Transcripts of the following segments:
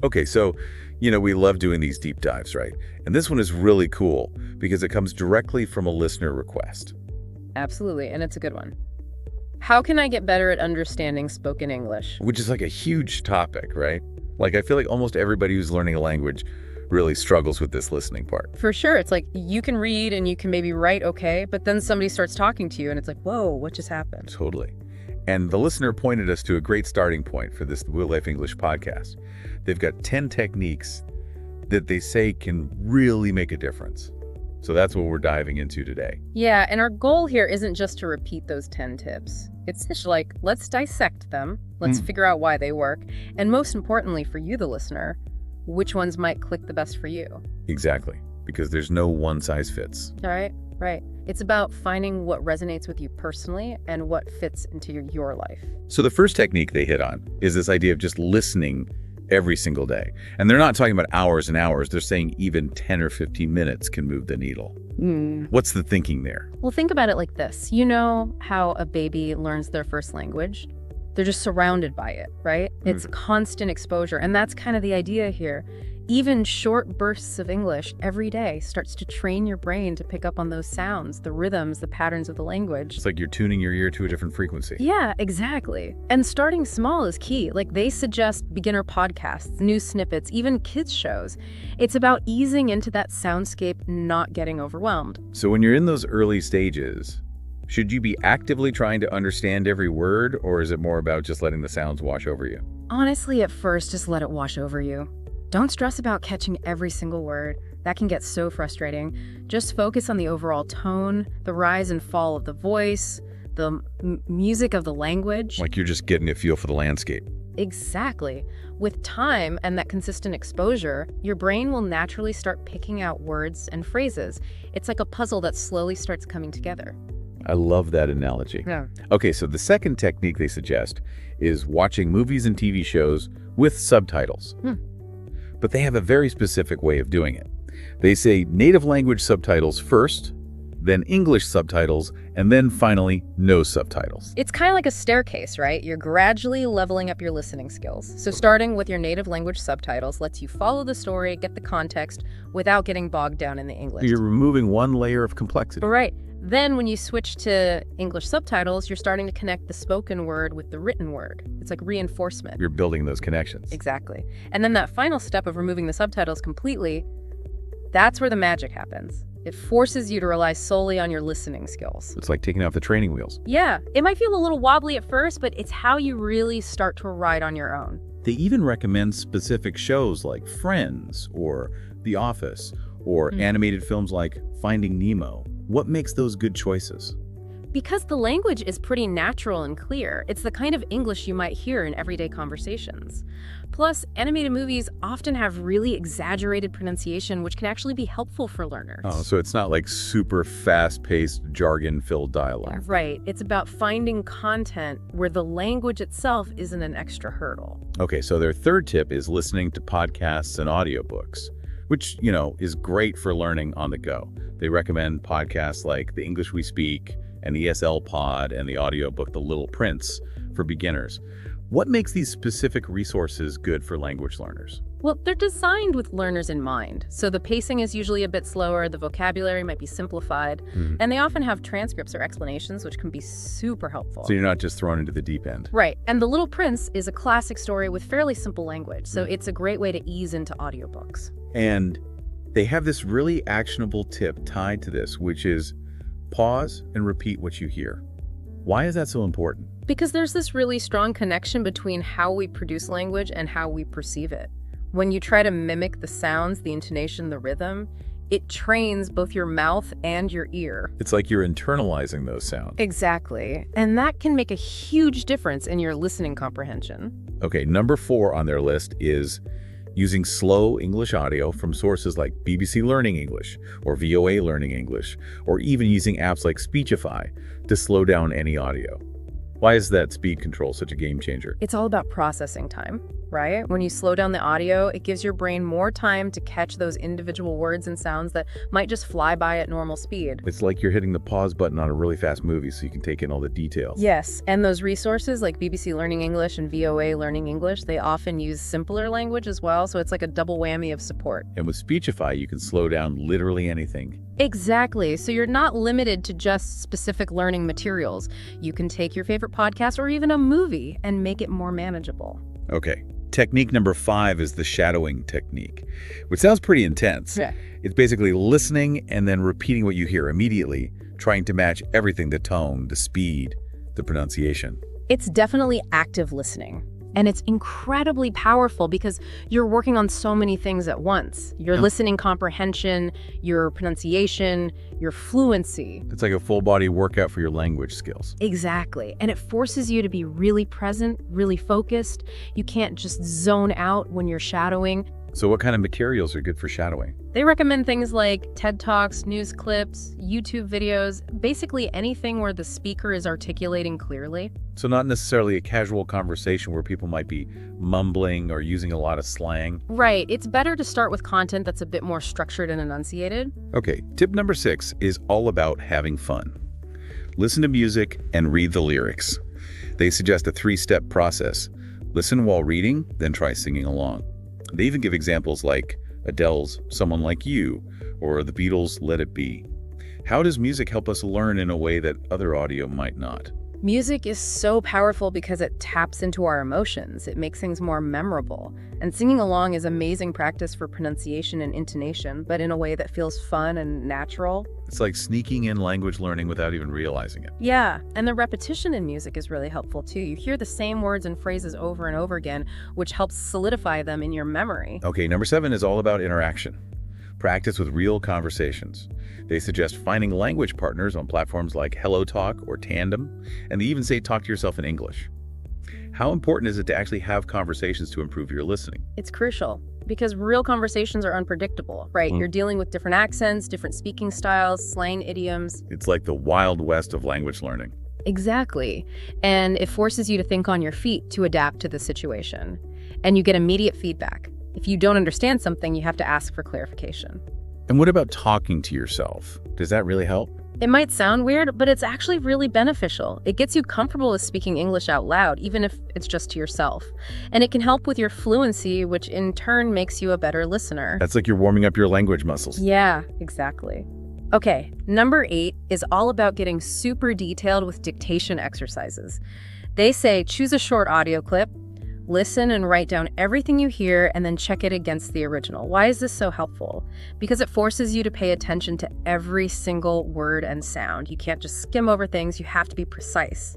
Okay, so, we love doing these deep dives, right? And this one is really cool because it comes directly from a listener request. Absolutely, and it's a good one. How can I get better at understanding spoken English? Which is like a huge topic, right? Like, I feel like almost everybody who's learning a language really struggles with this listening part. For sure, it's like you can read and you can maybe write okay, but then somebody starts talking to you and it's like, whoa, what just happened? Totally. And the listener pointed us to a great starting point for this Real Life English podcast. They've got 10 techniques that they say can really make a difference. So that's what we're diving into today. Yeah, and our goal here isn't just to repeat those 10 tips. It's just like, let's dissect them, let's figure out why they work, and most importantly for you, the listener, which ones might click the best for you. Exactly, because there's no one size fits. All right, right. It's about finding what resonates with you personally and what fits into your life. So the first technique they hit on is this idea of just listening every single day. And they're not talking about hours and hours. They're saying even 10 or 15 minutes can move the needle. What's the thinking there? Well, think about it like this. You know how a baby learns their first language? They're just surrounded by it, right? It's constant exposure. And that's kind of the idea here. Even short bursts of English every day starts to train your brain to pick up on those sounds, the rhythms, the patterns of the language. It's like you're tuning your ear to a different frequency. Yeah, exactly. And starting small is key. Like they suggest beginner podcasts, news snippets, even kids shows. It's about easing into that soundscape, not getting overwhelmed. So when you're in those early stages, should you be actively trying to understand every word, or is it more about just letting the sounds wash over you? Honestly, at first, just let it wash over you. Don't stress about catching every single word. That can get so frustrating. Just focus on the overall tone, the rise and fall of the voice, the music of the language. Like you're just getting a feel for the landscape. Exactly. With time and that consistent exposure, your brain will naturally start picking out words and phrases. It's like a puzzle that slowly starts coming together. I love that analogy. Yeah. Okay, so the second technique they suggest is watching movies and TV shows with subtitles. But they have a very specific way of doing it. They say native language subtitles first, then English subtitles, and then finally no subtitles. It's kind of like a staircase, right? You're gradually leveling up your listening skills. So starting with your native language subtitles lets you follow the story, get the context, without getting bogged down in the English. You're removing one layer of complexity. Right. Then when you switch to English subtitles, you're starting to connect the spoken word with the written word. It's like reinforcement. You're building those connections. Exactly. And then that final step of removing the subtitles completely, that's where the magic happens. It forces you to rely solely on your listening skills. It's like taking off the training wheels. Yeah, it might feel a little wobbly at first, but it's how you really start to ride on your own. They even recommend specific shows like Friends or The Office or animated films like Finding Nemo. What makes those good choices? Because the language is pretty natural and clear. It's the kind of English you might hear in everyday conversations. Plus, animated movies often have really exaggerated pronunciation, which can actually be helpful for learners. Oh, so it's not like super fast-paced, jargon-filled dialogue. Right. It's about finding content where the language itself isn't an extra hurdle. Okay, so their third tip is listening to podcasts and audiobooks, which, is great for learning on the go. They recommend podcasts like The English We Speak and ESL Pod and the audiobook The Little Prince for beginners. What makes these specific resources good for language learners? Well, they're designed with learners in mind. So the pacing is usually a bit slower, the vocabulary might be simplified, and they often have transcripts or explanations, which can be super helpful. So you're not just thrown into the deep end. Right. And The Little Prince is a classic story with fairly simple language, so it's a great way to ease into audiobooks. And they have this really actionable tip tied to this, which is pause and repeat what you hear. Why is that so important? Because there's this really strong connection between how we produce language and how we perceive it. When you try to mimic the sounds, the intonation, the rhythm, it trains both your mouth and your ear. It's like you're internalizing those sounds. Exactly. And that can make a huge difference in your listening comprehension. Okay, number 4 on their list is using slow English audio from sources like BBC Learning English or VOA Learning English, or even using apps like Speechify to slow down any audio. Why is that speed control such a game changer? It's all about processing time, right? When you slow down the audio, it gives your brain more time to catch those individual words and sounds that might just fly by at normal speed. It's like you're hitting the pause button on a really fast movie so you can take in all the details. Yes, and those resources like BBC Learning English and VOA Learning English, they often use simpler language as well, so it's like a double whammy of support. And with Speechify, you can slow down literally anything. Exactly. So you're not limited to just specific learning materials. You can take your favorite podcast or even a movie and make it more manageable. Okay. Technique number 5 is the shadowing technique, which sounds pretty intense. Yeah. It's basically listening and then repeating what you hear immediately, trying to match everything: the tone, the speed, the pronunciation. It's definitely active listening. And it's incredibly powerful because you're working on so many things at once. Your listening comprehension, your pronunciation, your fluency. It's like a full-body workout for your language skills. Exactly. And it forces you to be really present, really focused. You can't just zone out when you're shadowing. So what kind of materials are good for shadowing? They recommend things like TED Talks, news clips, YouTube videos, basically anything where the speaker is articulating clearly. So not necessarily a casual conversation where people might be mumbling or using a lot of slang. Right. It's better to start with content that's a bit more structured and enunciated. Okay, tip number 6 is all about having fun. Listen to music and read the lyrics. They suggest a 3-step process. Listen while reading, then try singing along. They even give examples like Adele's Someone Like You or the Beatles' Let It Be. How does music help us learn in a way that other audio might not? Music is so powerful because it taps into our emotions. It makes things more memorable. And singing along is amazing practice for pronunciation and intonation, but in a way that feels fun and natural. It's like sneaking in language learning without even realizing it. Yeah, and the repetition in music is really helpful too. You hear the same words and phrases over and over again, which helps solidify them in your memory. Okay, number 7 is all about interaction. Practice with real conversations. They suggest finding language partners on platforms like HelloTalk or Tandem, and they even say talk to yourself in English. How important is it to actually have conversations to improve your listening? It's crucial because real conversations are unpredictable, right? You're dealing with different accents, different speaking styles, slang idioms. It's like the Wild West of language learning. Exactly. And it forces you to think on your feet to adapt to the situation. And you get immediate feedback. If you don't understand something, you have to ask for clarification. And what about talking to yourself? Does that really help? It might sound weird, but it's actually really beneficial. It gets you comfortable with speaking English out loud, even if it's just to yourself. And it can help with your fluency, which in turn makes you a better listener. That's like you're warming up your language muscles. Yeah, exactly. Okay, number 8 is all about getting super detailed with dictation exercises. They say choose a short audio clip, listen and write down everything you hear, and then check it against the original. Why is this so helpful? Because it forces you to pay attention to every single word and sound. You can't just skim over things, you have to be precise.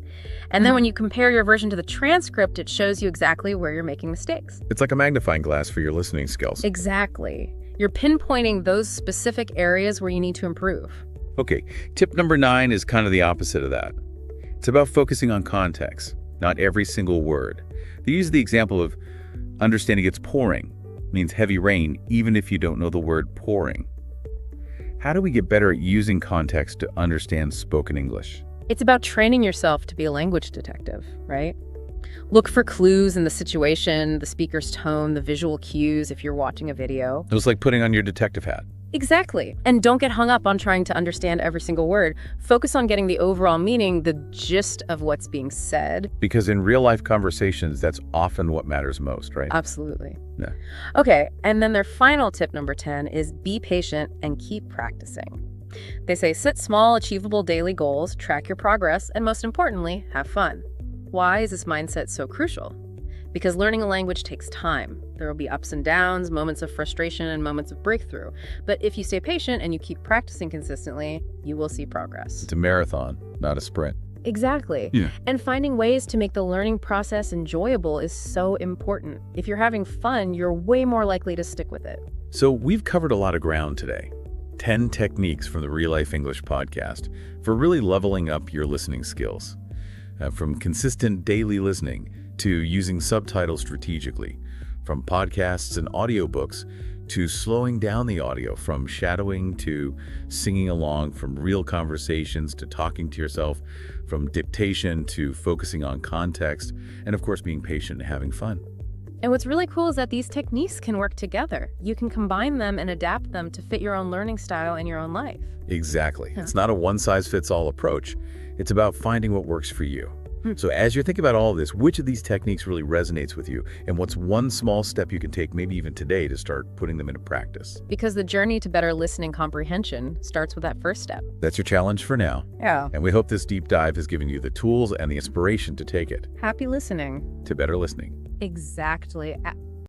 And then when you compare your version to the transcript, it shows you exactly where you're making mistakes. It's like a magnifying glass for your listening skills. Exactly. You're pinpointing those specific areas where you need to improve. Okay, tip number 9 is kind of the opposite of that. It's about focusing on context, not every single word. They use the example of understanding it's pouring means heavy rain, even if you don't know the word pouring. How do we get better at using context to understand spoken English? It's about training yourself to be a language detective, right? Look for clues in the situation, the speaker's tone, the visual cues if you're watching a video. It was like putting on your detective hat. Exactly. And don't get hung up on trying to understand every single word. Focus on getting the overall meaning, the gist of what's being said. Because in real-life conversations, that's often what matters most, right? Absolutely. Yeah. Okay, and then their final tip, number 10, is be patient and keep practicing. They say set small, achievable daily goals, track your progress, and most importantly, have fun. Why is this mindset so crucial? Because learning a language takes time. There will be ups and downs, moments of frustration, and moments of breakthrough. But if you stay patient and you keep practicing consistently, you will see progress. It's a marathon, not a sprint. Exactly. Yeah. And finding ways to make the learning process enjoyable is so important. If you're having fun, you're way more likely to stick with it. So we've covered a lot of ground today. 10 techniques from the Real Life English podcast for really leveling up your listening skills. From consistent daily listening to using subtitles strategically, from podcasts and audiobooks to slowing down the audio, from shadowing to singing along, from real conversations to talking to yourself, from dictation to focusing on context, and of course being patient and having fun. And what's really cool is that these techniques can work together. You can combine them and adapt them to fit your own learning style and your own life. Exactly. It's not a one-size-fits-all approach. It's about finding what works for you. So as you're thinking about all of this, which of these techniques really resonates with you? And what's one small step you can take, maybe even today, to start putting them into practice? Because the journey to better listening comprehension starts with that first step. That's your challenge for now. Yeah. And we hope this deep dive has given you the tools and the inspiration to take it Happy listening. to better listening. Exactly.